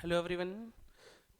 Hello everyone.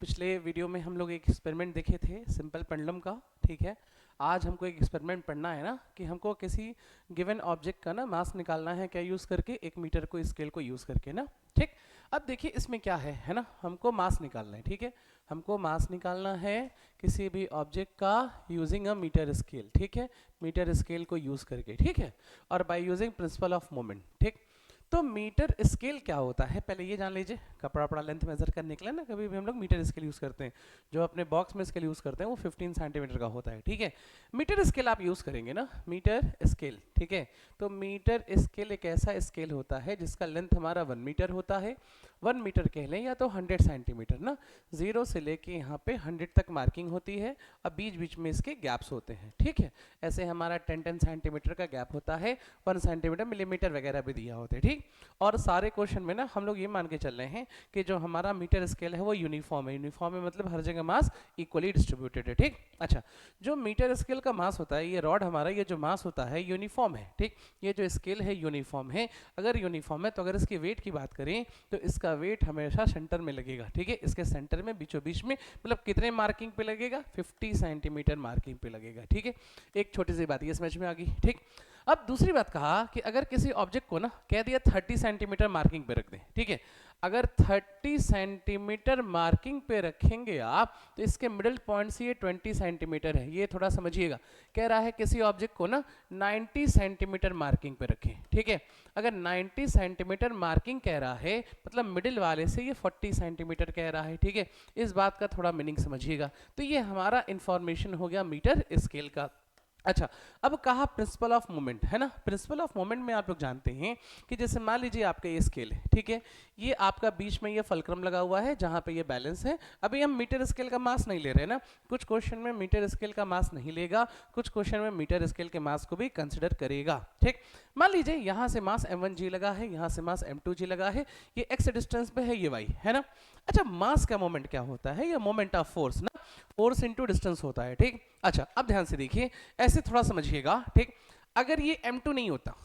पिछले video में हम लोग एक एक्सपेरिमेंट देखे थे सिंपल पेंडुलम का। ठीक है, आज हमको एक एक्सपेरिमेंट पढ़ना है ना कि हमको किसी गिवन ऑब्जेक्ट का ना मास निकालना है, क्या यूज़ करके, एक मीटर को स्केल को यूज़ करके ना। ठीक, अब देखिए इसमें क्या है ना, हमको मास निकालना है। ठीक है, हमको मास निकालना है किसी भी ऑब्जेक्ट का यूजिंग अ मीटर स्केल। ठीक है, मीटर स्केल को यूज़ करके। ठीक है, और by using principle of moment. ठीक, तो मीटर स्केल क्या होता है पहले ये जान लीजिए। कपड़ा वपड़ा लेंथ मेजर करने के लिए ना कभी भी हम लोग मीटर स्केल यूज़ करते हैं। जो अपने बॉक्स में स्केल यूज़ करते हैं वो 15 सेंटीमीटर का होता है। ठीक है, मीटर स्केल आप यूज़ करेंगे ना, मीटर स्केल। ठीक है, तो मीटर स्केल एक ऐसा स्केल होता है जिसका लेंथ हमारा 1 मीटर होता है। 1 मीटर कह लें या तो 100 सेंटीमीटर ना, 0 से लेके यहाँ पे 100 तक मार्किंग होती है। अब बीच बीच में इसके गैप्स होते हैं। ठीक है, ऐसे हमारा 10 सेंटीमीटर का गैप होता है, 1 सेंटीमीटर, मिलीमीटर वगैरह भी दिया होता है। ठीक, और सारे क्वेश्चन में ना हम लोग ये मान के चल रहे हैं कि जो हमारा मीटर स्केल है वो यूनिफॉर्म है। यूनिफॉर्म है मतलब हर जगह मास इक्वली डिस्ट्रीब्यूटेड है। ठीक, अच्छा, जो मीटर स्केल का मास होता है, ये रॉड हमारा, ये जो मास होता है यूनिफॉर्म है। ठीक, ये जो स्केल है यूनिफॉर्म है। अगर यूनिफॉर्म है तो अगर इसकी वेट की बात करें तो इसका वेट हमेशा सेंटर में लगेगा। ठीक है, इसके सेंटर में बीचों बीच में, मतलब कितने मार्किंग पे लगेगा, 50 सेंटीमीटर मार्किंग पे लगेगा। ठीक है, एक छोटी सी बात ये समझ में आ गई। ठीक, अब दूसरी बात कहा कि अगर किसी ऑब्जेक्ट को ना कह दिया 30 सेंटीमीटर मार्किंग पे रख दें। ठीक है, अगर 30 सेंटीमीटर मार्किंग पे रखेंगे आप तो इसके मिडिल पॉइंट से ये 20 सेंटीमीटर है, ये थोड़ा समझिएगा। कह रहा है किसी ऑब्जेक्ट को ना 90 सेंटीमीटर मार्किंग पे रखें। ठीक है, अगर 90 सेंटीमीटर मार्किंग कह रहा है मतलब मिडिल वाले से ये 40 सेंटीमीटर कह रहा है। ठीक है, इस बात का थोड़ा मीनिंग समझिएगा। तो ये हमारा इंफॉर्मेशन हो गया मीटर स्केल का। अच्छा, अब कहा प्रिंसिपल ऑफ मोमेंट है ना। प्रिंसिपल ऑफ मोमेंट में आप लोग जानते हैं कि जैसे मान लीजिए आपका ये स्केल है। ठीक है, ये आपका बीच में ये फलक्रम लगा हुआ है जहां पे ये बैलेंस है। अभी हम मीटर स्केल का मास नहीं ले रहे ना, कुछ क्वेश्चन में मीटर स्केल का मास नहीं लेगा, कुछ क्वेश्चन में मीटर स्केल के मास को भी कंसिडर करेगा। ठीक, मान लीजिए यहाँ से मास m1g लगा है, यहाँ से मास m2g लगा है, ये x डिस्टेंस पे है, ये y है ना। अच्छा, मास का मोमेंट क्या होता है, ये मोमेंट ऑफ फोर्स ना, फोर्स इनटू डिस्टेंस होता है। ठीक, अच्छा अब ध्यान से देखिए, ऐसे थोड़ा समझिएगा। ठीक, अगर ये m2 नहीं होता,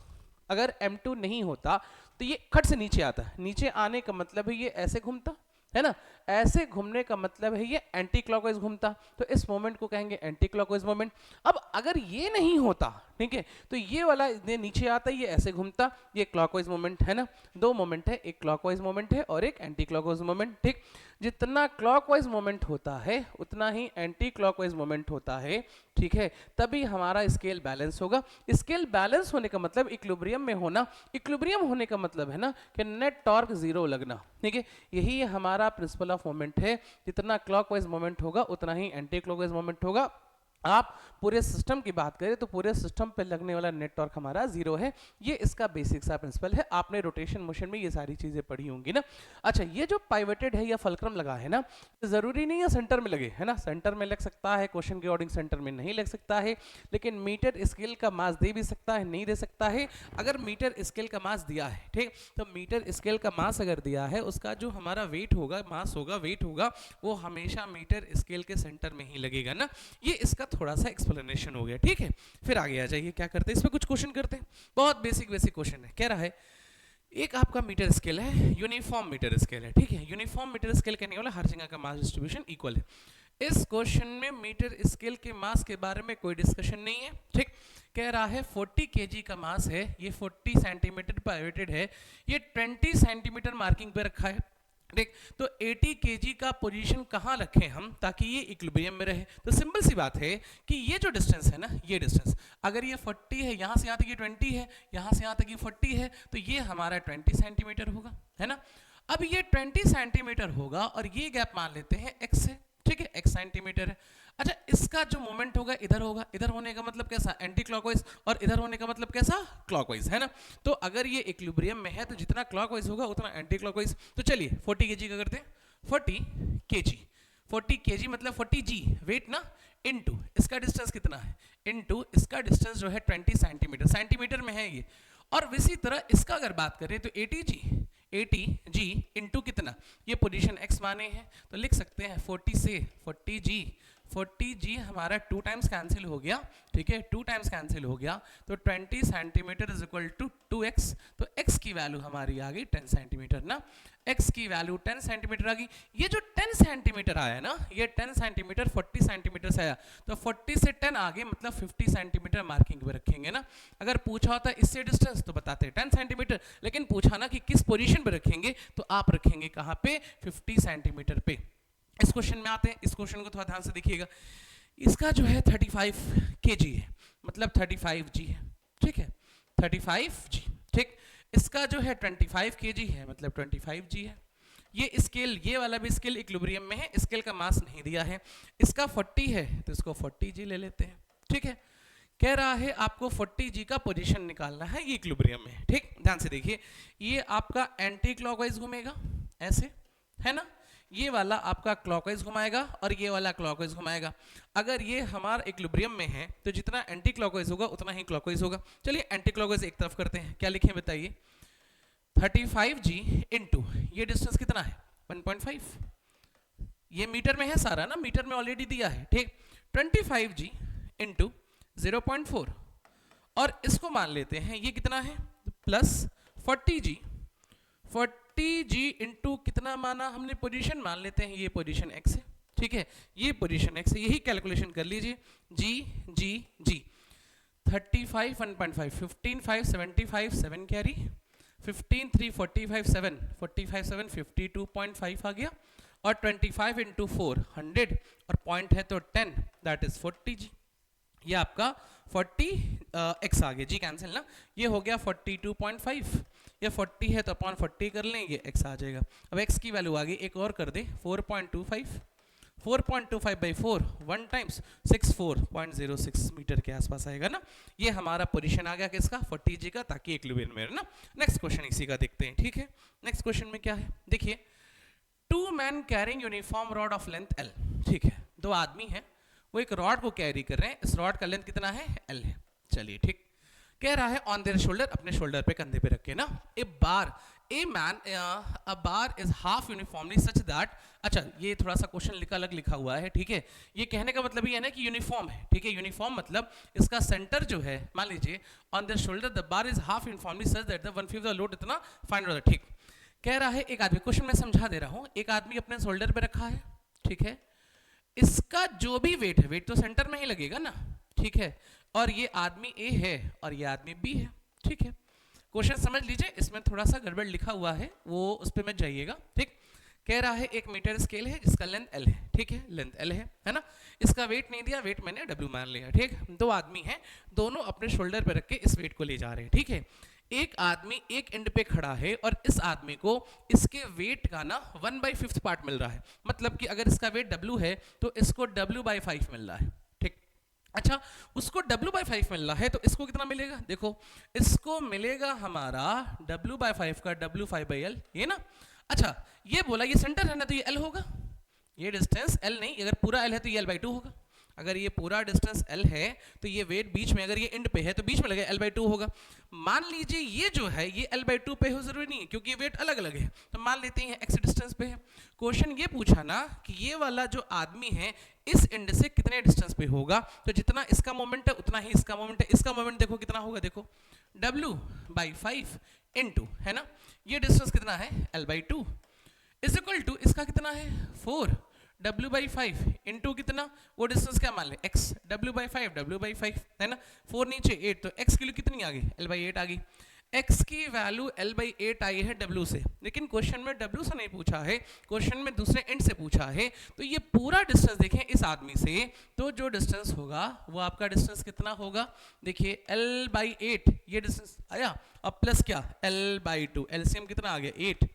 अगर m2 नहीं होता तो ये खट से नीचे आता है। नीचे आने का मतलब है ये ऐसे घूमता है ना, ऐसे घूमने का मतलब है ये एंटी क्लॉकवाइज घूमता, तो इस मोमेंट को कहेंगे एंटी क्लॉकवाइज मोमेंट। अब अगर ये नहीं होता, ठीक है, तो ये वाला ये नीचे आता, ये ऐसे घूमता, ये क्लॉकवाइज मोमेंट है ना। दो मोमेंट है, एक क्लॉकवाइज मोमेंट है और एक एंटी क्लॉकवाइज मोमेंट। ठीक, जितना क्लॉकवाइज मोमेंट होता है उतना ही एंटी क्लॉकवाइज मोमेंट होता है। ठीक है, तभी हमारा स्केल बैलेंस होगा। स्केल बैलेंस होने का मतलब इक्विलिब्रियम में होना, इक्विलिब्रियम होने का मतलब है ना कि नेट टॉर्क जीरो लगना। ठीक है, यही हमारा प्रिंसिपल ऑफ मोमेंट है, जितना क्लॉकवाइज मोमेंट होगा उतना ही एंटी क्लॉकवाइज मोमेंट होगा। आप पूरे सिस्टम की बात करें तो पूरे सिस्टम पे लगने वाला नेट टॉर्क हमारा जीरो है। ये इसका बेसिक सा प्रिंसिपल है, आपने रोटेशन मोशन में ये सारी चीजें पढ़ी होंगी ना। अच्छा, ये जो पाइवटेड है या फलक्रम लगा है ना, जरूरी नहीं है सेंटर में लगे, है ना। सेंटर में लग सकता है, क्वेश्चन के अकॉर्डिंग सेंटर में नहीं लग सकता है, लेकिन मीटर स्केल का मास दे भी सकता है, नहीं दे सकता है। अगर मीटर स्केल का मास दिया है, ठीक, तो मीटर स्केल का मास अगर दिया है, उसका जो हमारा वेट होगा, मास होगा, वेट होगा, वो हमेशा मीटर स्केल के सेंटर में ही लगेगा ना। ये इसका थोड़ा सा एक्सप्लेनेशन हो गया। ठीक है, फिर आगे आ जाइए, क्या करते हैं, इस पे कुछ क्वेश्चन करते हैं। बहुत बेसिक क्वेश्चन है। कह रहा है एक आपका मीटर स्केल है, यूनिफॉर्म मीटर स्केल है। ठीक है, यूनिफॉर्म मीटर स्केल कहने वाला हर जगह का मास डिस्ट्रीब्यूशन इक्वल है। इस क्वेश्चन में मीटर स्केल के मास के बारे में कोई डिस्कशन नहीं है। ठीक, कह रहा है 40 kg का मास है, ये 40 सेंटीमीटर पाइवटेड है, ये 20 सेंटीमीटर मार्किंग पे रखा है। ठीक, तो 80 kg का पोजीशन कहाँ रखें हम ताकि ये इक्विलिब्रियम में रहे। तो सिंपल सी बात है कि ये जो डिस्टेंस है ना, ये डिस्टेंस अगर ये 40 है, यहाँ से यहाँ तक ये 20 है, यहाँ से यहाँ तक ये 40 है, तो ये हमारा 20 सेंटीमीटर होगा, है ना। अब ये 20 सेंटीमीटर होगा और ये गैप मान लेते हैं x से। ठीक है, x सेंटीमीटर है। अच्छा, इसका जो मोमेंट होगा इधर होगा, इधर होने का मतलब कैसा, एंटी क्लॉकवाइज, और इधर होने का मतलब कैसा, क्लॉकवाइज, है ना। तो अगर ये इक्विलिब्रियम में है तो जितना क्लॉकवाइज होगा उतना एंटी क्लॉकवाइज। तो चलिए 40 kg का करते हैं, 40 kg, 40 kg मतलब 40 g वेट ना, इनटू इसका डिस्टेंस कितना है, इनटू इसका डिस्टेंस जो है 20 सेंटीमीटर, सेंटीमीटर में है ये। और इसी तरह इसका अगर बात करें तो 80 g इंटू कितना, ये पोजीशन x माने हैं, तो लिख सकते हैं 40 से 40 g 40g हमारा 2 टाइम्स कैंसिल हो गया, ठीक है, 2 टाइम्स कैंसिल हो गया, तो 20 centimetre is equal to 2x, तो x की वैल्यू हमारी आ गई 10 सेंटीमीटर ना, x की वैल्यू 10 सेंटीमीटर आ गई। ये जो 10 सेंटीमीटर आया ना, ये 10 सेंटीमीटर 40 सेंटीमीटर से आया, तो 40 से 10 आगे मतलब 50 सेंटीमीटर मार्किंग पे रखेंगे ना। अगर पूछा होता इससे डिस्टेंस तो बताते 10 सेंटीमीटर, लेकिन पूछा ना कि किस पोजीशन पे रखेंगे, तो आप रखेंगे कहाँ पे, 50 सेंटीमीटर पे। इस क्वेश्चन में आते हैं, इस क्वेश्चन को थोड़ा ध्यान से देखिएगा। इसका जो है 35 kg है, मतलब 35g है, ठीक है, 35g, ठीक। इसका जो है 25 kg है, मतलब 25g है। ये स्केल, ये वाला भी स्केल इक्विलिब्रियम में है, स्केल का मास नहीं दिया है। इसका 40 है तो इसको 40g ले लेते हैं, ठीक है। कह रहा है आपको 40g का पोजीशन निकालना है, ये इक्विलिब्रियम में है, ठीक। ध्यान से देखिए, ये आपका एंटी क्लॉकवाइज घूमेगा ऐसे, है ना, ये वाला आपका क्लॉकवाइज घुमाएगा और ये वाला क्लॉकवाइज घुमाएगा। अगर ये हमारा इक्विलिब्रियम में है तो जितना एंटी क्लॉकवाइज होगा उतना ही क्लॉकवाइज होगा। चलिए एंटी क्लॉकवाइज एक तरफ करते हैं, क्या लिखें बताइए, 35g इंटू ये डिस्टेंस कितना है 1.5, ये मीटर में है सारा ना, मीटर में ऑलरेडी दिया है, ठीक। 25g इंटू 0.4 और इसको मान लेते हैं ये कितना है प्लस 40g, 40g इंटू कितना माना हमने पोजीशन, मान लेते हैं ये पोजीशन x है, ठीक है, ये पोजीशन x है, यही कैलकुलेशन कर लीजिए, g 35 1.5 15 5 75 7 कैरी 15 3 45 7 45 7 52.5 आ गया, और 25 इंटू 4 100 और पॉइंट है तो 10, दैट इज 40g। ये आपका 40x आ गया, जी कैंसिल ना, ये हो गया 42.5, ये 40 है तो अपॉन 40 कर लें, ये x आ जाएगा। अब x की वैल्यू आ गई, एक और कर दे 4.25, 4.25 बाई 4 1 टाइम्स 64.06 मीटर के आसपास आएगा ना। ये हमारा पोजीशन आ गया किसका, 40g का, ताकि इक्विलिब्रियम में ना। नेक्स्ट क्वेश्चन इसी का देखते हैं, ठीक है। नेक्स्ट क्वेश्चन में क्या है देखिए, 2 men carrying uniform rod of length l, ठीक है, 2 आदमी हैं, वो एक रॉड को कैरी कर रहे हैं, इस रॉड का लेंथ कितना है l है, चलिए ठीक। कह रहा है ऑन देयर शोल्डर, अपने शोल्डर पे कंधे पे रख के ना, a bar is half uniformly such that, अच्छा ये थोड़ा सा क्वेश्चन अलग लिखा हुआ है, ठीक है। ये कहने का मतलब ये है ना कि यूनिफॉर्म है, ठीक है, यूनिफॉर्म मतलब इसका सेंटर जो है, मान लीजिए on their shoulder the bar is half uniformly such that the 1/5 the load इतना फाइंड आउट, ठीक। कह रहा है एक आदमी, क्वेश्चन में समझा दे रहा हूँ, एक आदमी अपने शोल्डर पे रखा है, ठीक है, इसका जो भी वेट है, वेट तो सेंटर में ही लगेगा ना, ठीक है, और ये आदमी A है और ये आदमी B है, ठीक है। क्वेश्चन समझ लीजिए, इसमें थोड़ा सा गड़बड़ लिखा हुआ है, वो उस पे मत जाइएगा, ठीक। कह रहा है एक मीटर स्केल है जिसका लेंथ L है, ठीक है, लेंथ L है ना, इसका वेट नहीं दिया, वेट मैंने W मान लिया, ठीक। 2 आदमी हैं, दोनों अपने शोल्डर पे रख के इस वेट को ले जा रहे हैं, ठीक है। एक आदमी एक एंड पे खड़ा है और इस आदमी को इसके वेट का ना 1/5 पार्ट मिल रहा है, मतलब कि अगर इसका वेट W है तो इसको W/5 मिल रहा है, ठीक। अच्छा, उसको W/5 मिल रहा है तो इसको कितना मिलेगा, देखो इसको मिलेगा हमारा W/5 का W5/L, ये ना। अच्छा, ये बोला ये सेंटर है ना, तो ये L होगा, ये डिस्टेंस L नहीं, अगर पूरा L है तो ये L/2 होगा। अगर ये पूरा डिस्टेंस L है तो ये वेट बीच में, अगर ये एंड पे है तो बीच में लगेगा, L/2 होगा। मान लीजिए ये जो है ये L/2 पे हो, जरूरी नहीं है क्योंकि ये वेट अलग अलग है, तो मान लेते हैं x डिस्टेंस पे है। क्वेश्चन ये पूछा ना कि ये वाला जो आदमी है इस एंड से कितने डिस्टेंस पे होगा, तो जितना इसका मोमेंट है उतना ही इसका मोमेंट है। इसका मोमेंट देखो कितना होगा, देखो W/5 इंटू, है ना, ये डिस्टेंस कितना है L/2 इज इक्वल टू इसका कितना है 4 W/5 इंटू कितना, वो डिस्टेंस क्या मान ले x, W/5 है ना, 4 नीचे 8, तो x की वैल्यू कितनी आ गई L/8 आ गई। x की वैल्यू L/8 आई है W से, लेकिन क्वेश्चन में W से नहीं पूछा है, क्वेश्चन में दूसरे एंड से पूछा है। तो ये पूरा डिस्टेंस देखें इस आदमी से, तो जो डिस्टेंस होगा वो आपका डिस्टेंस कितना होगा, देखिए L/8 ये डिस्टेंस आया, अब प्लस क्या L/2, एलसीएम कितना आ गया 8,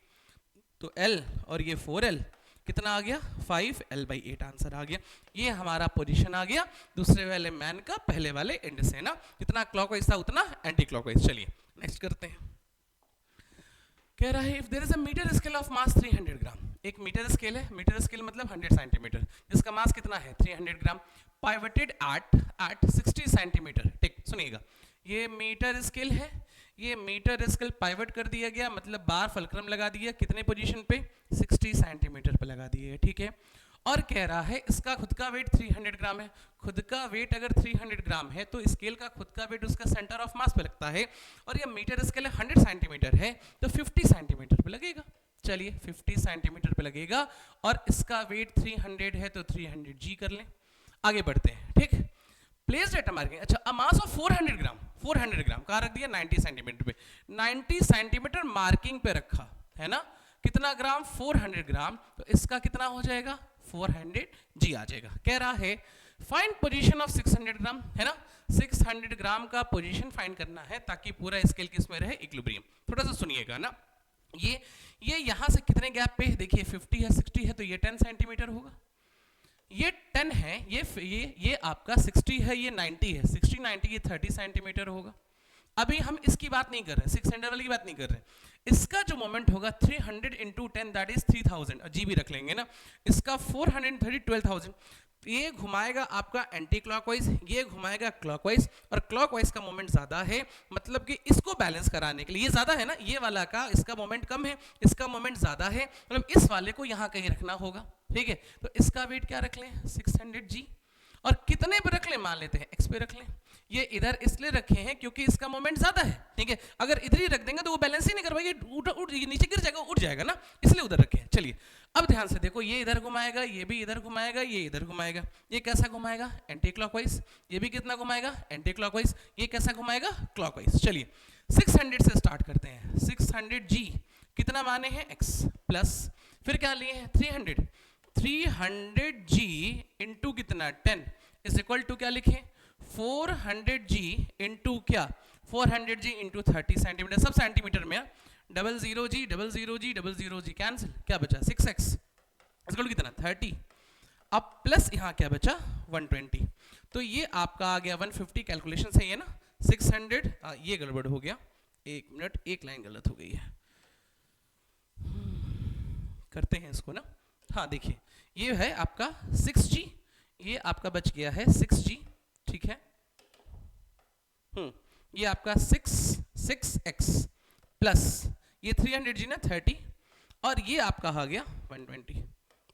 तो L और ये 4L कितना आ गया 5, L/8 आंसर आ गया। ये हमारा पोजीशन आ गया दूसरे वाले मैन का पहले वाले एंड से ना, जितना क्लॉकवाइज था उतना एंटी क्लॉकवाइज। चलिए नेक्स्ट करते हैं। कह रहा है if there is a metre scale of mass 300 gram, एक मीटर स्केल है, मीटर स्केल मतलब 100 सेंटीमीटर, जिसका मास कितना है 300 ग्राम, पाइवटेड एट 60 सेंटीमीटर, ठीक। सुनिएगा, ये मीटर स्केल है, ये मीटर स्केल पाइवट कर दिया गया, मतलब बार फलक्रम लगा दिया, कितने पोजीशन पे 60 सेंटीमीटर पे लगा दिए, ठीक है। और कह रहा है इसका खुद का वेट 300 ग्राम है। खुद का वेट अगर 300 ग्राम है तो स्केल का खुद का वेट उसका सेंटर ऑफ मास पे लगता है, और ये मीटर स्केल 100 सेंटीमीटर है तो 50 सेंटीमीटर पे लगेगा। चलिए 50 सेंटीमीटर पे लगेगा, और इसका वेट 300 है तो 300 जी कर लें। आगे बढ़ते हैं, ठीक। प्लेस डेटा मार्किंग, अच्छा अ मास ऑफ 400 ग्राम, 400 ग्राम कहाँ रख दिया 90 सेंटीमीटर पे, 90 सेंटीमीटर मार्किंग पे रखा है ना। कितना ग्राम 400 ग्राम, तो इसका कितना हो जाएगा 400 जी आ जाएगा। कह रहा है फाइंड पोजीशन ऑफ 600 ग्राम, है ना। 600 ग्राम का पोजीशन फाइंड करना है ताकि पूरा स्केल किसमें रहे, इक्विलिब्रियम। थोड़ा सा सुनिएगा ना, ये यहां से कितने गैप पे देखिए 50 है 60 है तो ये 10 सेंटीमीटर होगा, ये 10 है, ये आपका 60 है, ये 90 है, 60 90 ये 30 सेंटीमीटर होगा। अभी हम इसकी बात नहीं कर रहे, 600 वाली की बात नहीं कर रहे। इसका जो मोमेंट होगा 300 इंटू 10 दैट इज 3000, जी भी रख लेंगे ना। इसका 430 12,000, ये घुमाएगा आपका एंटी क्लॉकवाइज, ये घुमाएगा क्लॉकवाइज, और क्लॉकवाइज का मोमेंट ज्यादा है, मतलब कि इसको बैलेंस कराने के लिए, ये ज्यादा है ना, ये वाला का इसका मोमेंट कम है, इसका मोमेंट ज्यादा है, मतलब इस वाले को यहां कहीं रखना होगा, ठीक है। तो इसका वेट क्या रख लें 600 जी, और कितने पे रख लें, मान लेते हैं x पे रख लें। ये इधर इसलिए रखे हैं क्योंकि इसका मोमेंट ज्यादा है, ठीक है। अगर इधर ही रख देंगे तो वो बैलेंस ही नहीं कर पाएगी, नीचे गिर जाएगा, उठ जाएगा ना, इसलिए उधर रखे हैं। चलिए अब ध्यान से देखो, ये इधर घुमाएगा, ये भी इधर घुमाएगा, ये इधर घुमाएगा, ये कैसा घुमाएगा एंटी क्लॉकवाइज, ये भी कितना घुमाएगा एंटी क्लॉकवाइज, ये कैसा घुमाएगा क्लॉकवाइज। चलिए 600 से स्टार्ट करते हैं, 600 जी कितना माने हैं x प्लस, फिर क्या लिए हैं 300 जी इंटू कितना 10 इज इक्वल टू क्या लिखे 400 जी इंटू क्या 400 जी इंटू 30 सेंटीमीटर, सब सेंटीमीटर में, 00 जी 00 जी 00 जी कैंसिल, क्या बचा 6x इक्वल कितना 30, अब प्लस यहाँ क्या बचा 120, तो ये आपका आ गया 150, कैलकुलेशन सही है ना 600, ये गड़बड़ हो गया, एक मिनट एक लाइन गलत हो गई है, करते हैं इसको ना। हाँ देखिए ये है आपका 6G, ये आपका बच गया है 6G, ठीक है। ये आपका 6x प्लस ये 300G ना 30, और ये आपका आ गया 120,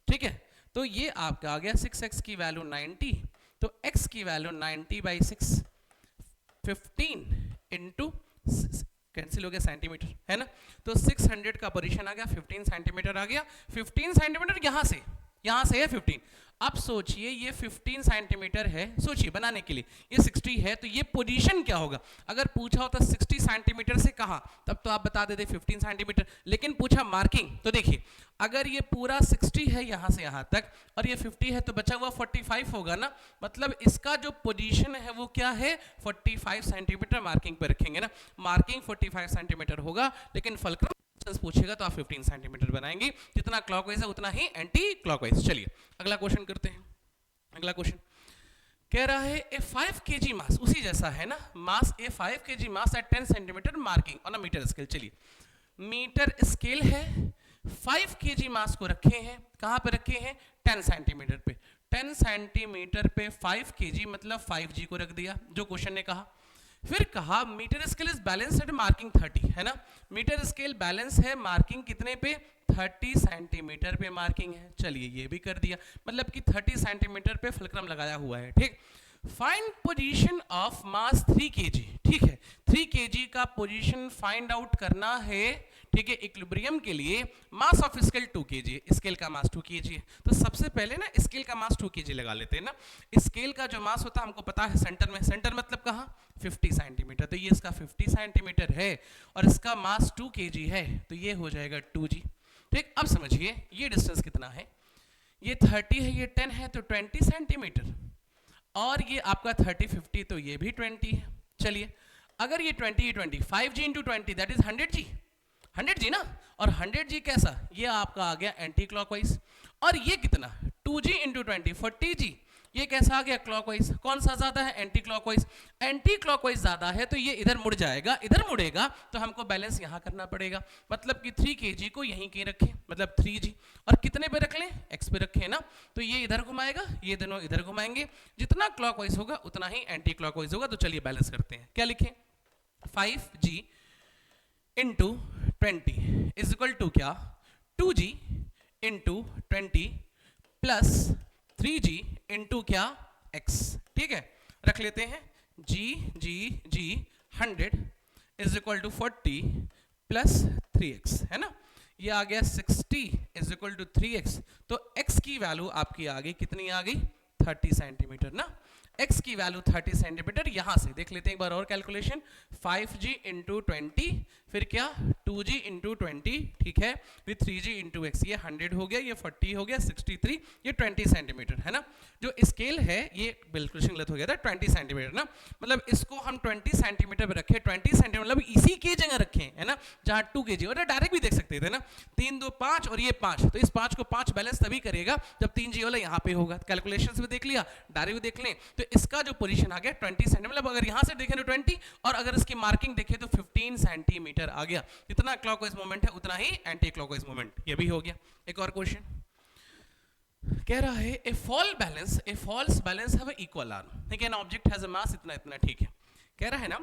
ठीक है। तो ये आपका आ गया 6x की वैल्यू 90, तो x की वैल्यू 90/6, 15 इंटू कैंसिल हो गया सेंटीमीटर, है ना। तो 600 का पोजीशन आ गया 15 सेंटीमीटर आ गया, 15 सेंटीमीटर यहां से है 15। अब सोचिए ये 15 सेंटीमीटर है, सोचिए बनाने के लिए ये 60 है, तो ये पोजीशन क्या होगा, अगर पूछा होता 60 सेंटीमीटर से कहां, तब तो आप बता देते 15 सेंटीमीटर, लेकिन पूछा मार्किंग, तो देखिए अगर ये पूरा 60 है यहां से यहां तक और ये 50 है तो बचा हुआ 45 होगा ना, मतलब इसका जो पोजीशन है वो क्या है 45 सेंटीमीटर मार्किंग पे रखेंगे ना, मार्किंग 45 सेंटीमीटर होगा, लेकिन फुलक्रम पूछेगा तो आप 15 सेंटीमीटर बनाएंगे, जितना क्लॉकवाइज है उतना ही एंटी क्लॉकवाइज। चलिए अगला क्वेश्चन करते हैं। अगला क्वेश्चन कह रहा है ए 5 kg मास, उसी जैसा है ना, mass a 5 kg mass at 10 centimetre marking on a metre scale. चलिए मीटर स्केल है, 5 kg मास को रखे हैं, कहां पे रखे हैं 10 सेंटीमीटर पे, 10 सेंटीमीटर पे 5 kg मतलब 5G को रख दिया जो क्वेश्चन ने कहा। फिर कहा metre scale is balance at marking 30, है ना, मीटर स्केल बैलेंस है मार्किंग कितने पे 30 सेंटीमीटर पे मार्किंग है। चलिए ये भी कर दिया, मतलब कि 30 सेंटीमीटर पे फुलक्रम लगाया हुआ है, ठीक। Find position of mass 3 kg, ठीक है, 3 kg का पोजीशन फाइंड आउट करना है, ठीक है, इक्विलिब्रियम के लिए। Mass of scale 2 kg, scale का मास 2 kg है, तो सबसे पहले ना स्केल का मास 2 kg लगा लेते हैं ना। स्केल का जो मास होता है हमको पता है सेंटर में, सेंटर मतलब कहाँ 50 सेंटीमीटर, तो ये इसका 50 सेंटीमीटर है और इसका मास 2 kg है, तो ये हो जाएगा 2G, ठीक। अब समझिए ये डिस्टेंस कितना है, ये 30 है, ये 10 है, तो 20 सेंटीमीटर, और ये आपका 30 50 तो ये भी 20 है। चलिए अगर ये 20 5G into 20 that is 100G, 100G ना, और 100G कैसा, ये आपका आ गया एंटी क्लॉकवाइज, और ये कितना 2G इंटू 20 40G, ये कैसा आ गया क्लॉकवाइज, कौन सा ज्यादा है एंटी क्लॉकवाइज, एंटी क्लॉकवाइज ज्यादा है तो ये इधर मुड़ जाएगा, इधर मुड़ेगा तो हमको बैलेंस यहां करना पड़ेगा, मतलब कि 3 kg को यहीं कहीं रखें, मतलब 3G, और कितने पे रख लें x पे रखें ना, तो ये इधर घुमाएगा, ये दोनों इधर घुमाएंगे, जितना क्लॉकवाइज होगा उतना ही एंटी क्लॉकवाइज होगा। तो चलिए बैलेंस करते हैं, क्या लिखें 5G into 20 is equal to क्या 2G into 20 plus 3g into क्या x, ठीक है, रख लेते हैं g 100 is equal to 40 plus 3x, है ना, ये आ गया 60 इज इक्वल टू 3x, तो x की वैल्यू आपकी आ गई, कितनी आ गई 30 सेंटीमीटर ना, x की वैल्यू 30 सेंटीमीटर। यहां से देख लेते हैं एक बार और कैलकुलेशन, 5g इंटू 20 फिर क्या 2g इंटू 20, ठीक है, फिर 3g इंटू x, ये 100 हो गया, ये 40 हो गया, 63, ये 20 सेंटीमीटर, है ना, जो स्केल है ये बिल्कुल गलत हो गया था, 20 सेंटीमीटर ना, मतलब इसको हम 20 सेंटीमीटर पे रखे, 20 सेंटीमीटर मतलब इसी की जगह रखें, है ना, जहां 2 kg, और डायरेक्ट भी देख सकते थे ना, 3 2 5 और ये 5, तो इस 5 को 5 बैलेंस तभी करेगा जब 3g वाला यहाँ पे होगा, कैलकुलेशंस भी देख लिया, डायरेक्ट भी देख लें, तो इसका जो पोजीशन आ गया 20 सेंटीमीटर, मतलब अगर यहाँ से देखें तो 20 और अगर इसकी मार्किंग देखें तो 15 सेंटीमीटर आ गया, जितना क्लॉकवाइज मूवमेंट है उतना ही एंटी क्लॉकवाइज मूवमेंट, ये भी हो गया। एक और क्वेश्चन कह रहा है a false balance have equal arm, ठीक है, an object has a mass इतना इतना, ठीक है, कह रहा है ना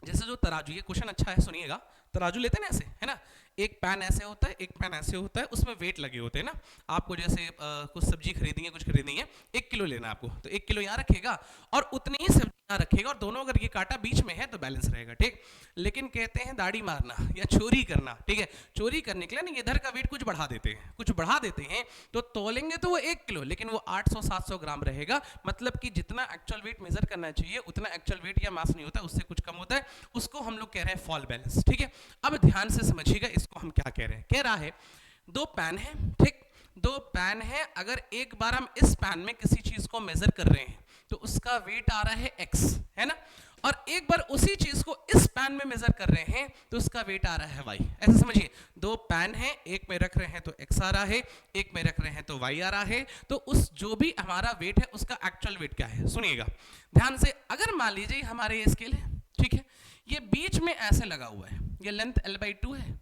जैसे जो तराजू, ये क्वेश्चन अच्छा है सुनिएगा, तराजू लेते हैं ना ऐसे, है ना, एक पैन ऐसे होता है, एक पैन ऐसे होता है, उसमें वेट लगे होते हैं ना, आपको जैसे कुछ सब्जी खरीदी है, कुछ खरीदनी है, 1 किलो लेना आपको, तो 1 किलो यहाँ रखेगा और उतनी ही सब्जी यहाँ रखेगा, और दोनों अगर ये कांटा बीच में है तो बैलेंस रहेगा, ठीक, लेकिन कहते हैं दाढ़ी मारना या चोरी करना, ठीक है, चोरी करने के लिए ना इधर का वेट कुछ बढ़ा देते हैं, तो तोलेंगे तो वो 1 किलो, लेकिन वो 800-700 ग्राम रहेगा, मतलब कि जितना एक्चुअल वेट मेजर करना चाहिए उतना एक्चुअल वेट या मास नहीं होता, उससे कुछ कम होता है, उसको हम लोग कह रहे हैं फॉल बैलेंस, ठीक है। अब ध्यान से समझिएगा इसको हम क्या कह रहे हैं, कह रहा है 2 पैन है, ठीक, 2 पैन है, अगर एक बार हम इस पैन में किसी चीज को मेजर कर रहे हैं तो उसका वेट आ रहा है x, है ना, और एक बार उसी चीज को इस पैन में मेजर कर रहे हैं तो उसका वेट आ रहा है y, ऐसे समझिए, 2 पैन है, एक में रख रहे हैं तो x आ रहा है, एक में रख रहे हैं तो y आ रहा है, तो उस जो भी हमारा वेट है उसका एक्चुअल वेट क्या है, सुनिएगा ध्यान से, अगर मान लीजिए हमारे ये स्केल है, ठीक है, ये बीच में ऐसे लगा हुआ है, ये लेंथ l/2 है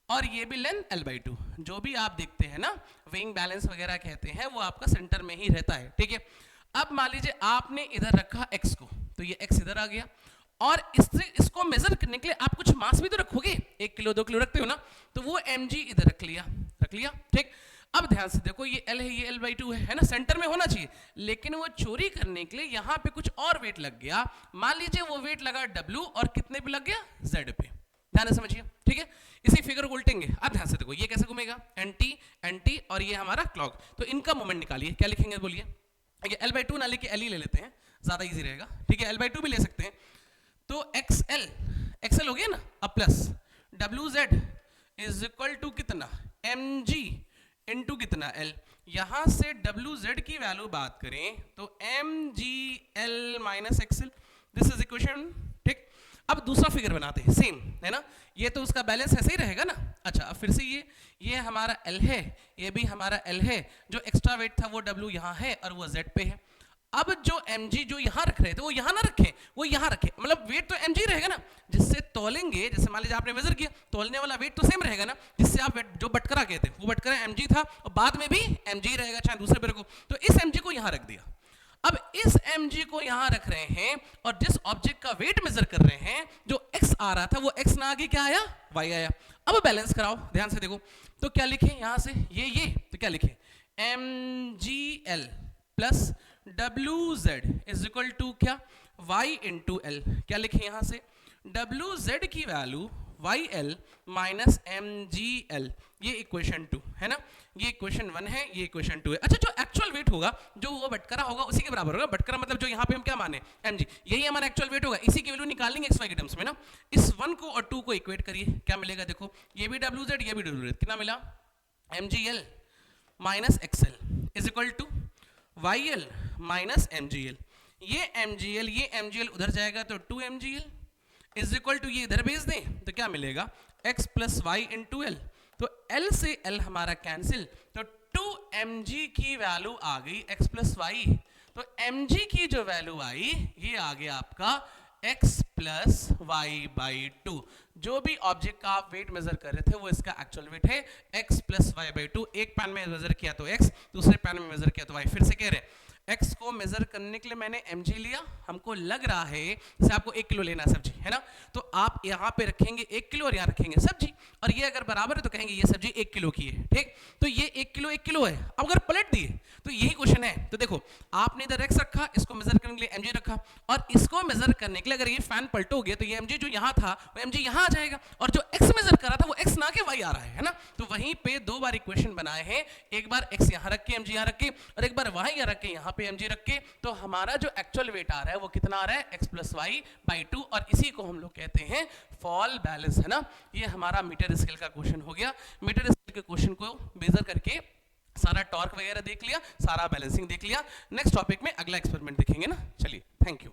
और ये भी लेंथ l/2, जो भी आप देखते हैं ना वेइंग बैलेंस वगैरह कहते हैं वो आपका सेंटर में ही रहता है, ठीक है। अब मान लीजिए आपने इधर रखा x को, तो ये x इधर आ गया, और इसको मेजर करने के लिए आप कुछ मास भी तो रखोगे, 1 किलो 2 किलो रखते हो ना, तो वो mg इधर रख लिया, ठीक। अब ध्यान से देखो, ये L है, ये l/2 है ना, सेंटर में होना चाहिए, लेकिन वो चोरी करने के लिए यहाँ पे कुछ और वेट लग गया, मान लीजिए वो वेट लगा W और कितने पे लग गया Z पे, ध्यान से समझिए, ठीक है। इसी फिगर को उल्टेंगे, अब ध्यान से देखो ये कैसे घूमेगा, एंटी और ये हमारा क्लॉक, तो इनका मोमेंट निकालिए, क्या लिखेंगे बोलिए, l/2 ना लेके L ही ले लेते हैं, ज्यादा इजी रहेगा, ठीक है, l/2 भी ले सकते हैं, तो XL हो गया ना, अब plus WZ is equal to कितना mg इंटू कितना L, यहां से WZ की वैल्यू बात करें तो mgl minus XL, this is equation, ठीक। अब दूसरा फिगर बनाते हैं, सेम है ना, ये तो उसका बैलेंस ऐसे ही रहेगा ना, अच्छा अब फिर से ये हमारा L है, ये भी हमारा L है, जो एक्स्ट्रा वेट था वो W यहाँ है और वो Z पे है, अब जो mg जो यहाँ रख रहे थे वो यहाँ ना रखे, वो यहाँ रखे, मतलब वेट तो mg रहेगा ना, जिससे तोलेंगे, जैसे मान लीजिए आपने मेजर किया, तोलने वाला वेट तो सेम रहेगा ना, जिससे आप जो बटकरा गए थे वो बटकरा mg था और बाद में भी mg रहेगा चाहे दूसरे पे रखो, तो इस mg को यहाँ रख दिया। अब इस mg को यहाँ रख रहे हैं और जिस ऑब्जेक्ट का वेट मेजर कर रहे हैं, जो x आ रहा था वो x ना आगे क्या आया, y आया। अब बैलेंस कराओ, ध्यान से देखो, तो क्या लिखे यहाँ से, ये तो क्या लिखे mgl plus WZ is equal to क्या y इंटू L, क्या लिखे यहाँ से WZ की वैल्यू YL माइनस MGL, ये इक्वेशन 2 है ना, ये इक्वेशन 1 है, ये इक्वेशन 2 है। अच्छा, जो एक्चुअल वेट होगा, जो वो बटकरा होगा उसी के बराबर होगा, बटकरा मतलब जो यहाँ पे हम क्या माने mg, यही हमारा एक्चुअल वेट होगा, इसी की वैल्यू निकालेंगे xy के टर्म्स में ना, इस 1 को और 2 को इक्वेट करिए, क्या मिलेगा देखो, ये भी WZ ये भी WZ, कितना मिला MGL minus XL is equal to YL minus MGL, ये MGL उधर जाएगा तो 2 MGL इज इक्वल टू ये इधर भेज दें तो क्या मिलेगा x plus Y into L, तो L से L हमारा कैंसिल, तो 2 mg की वैल्यू आ गई x प्लस वाई, तो mg की जो वैल्यू आई ये आ गया आपका x प्लस वाई बाई 2, जो भी ऑब्जेक्ट का आप वेट मेजर कर रहे थे वो इसका एक्चुअल वेट है x प्लस वाई बाई 2, एक पैन में मेजर किया तो x, दूसरे पैन में मेजर किया तो y, फिर से कह रहे हैं x को मेजर करने के लिए मैंने mg लिया, हमको लग रहा है जैसे आपको 1 किलो लेना है सब्जी, है ना, तो आप यहाँ पे रखेंगे 1 किलो और यहाँ रखेंगे सब्जी, और ये अगर बराबर है तो कहेंगे ये सब्जी 1 किलो की है, ठीक। तो ये 1 किलो है। अब अगर पलट दिए तो यही क्वेश्चन है, तो देखो आपने इधर x रखा, इसको मेजर करने के लिए mg रखा, और इसको मेजर करने के लिए अगर ये फैन पलटोगे तो ये mg जो यहाँ था वो mg यहाँ आ जाएगा, और जो x मेजर कर रहा था वो x ना के y आ रहा है ना। तो वहीं पे दो बार इक्वेशन बनाए हैं, एक बार x यहाँ रख के mg यहाँ रख के, और एक बार y यहाँ रख के यहाँ पे mg रख के, तो हमारा जो एक्चुअल वेट आ रहा है वो कितना आ रहा है x प्लस वाई बाई 2, और इसी को हम लोग कहते हैं फॉल बैलेंस, है ना। ये हमारा मीटर स्केल का क्वेश्चन हो गया। मीटर स्केल के क्वेश्चन को मेजर करके सारा टॉर्क वगैरह देख लिया, सारा बैलेंसिंग देख लिया। नेक्स्ट टॉपिक में अगला एक्सपेरिमेंट देखेंगे ना। चलिए, थैंक यू।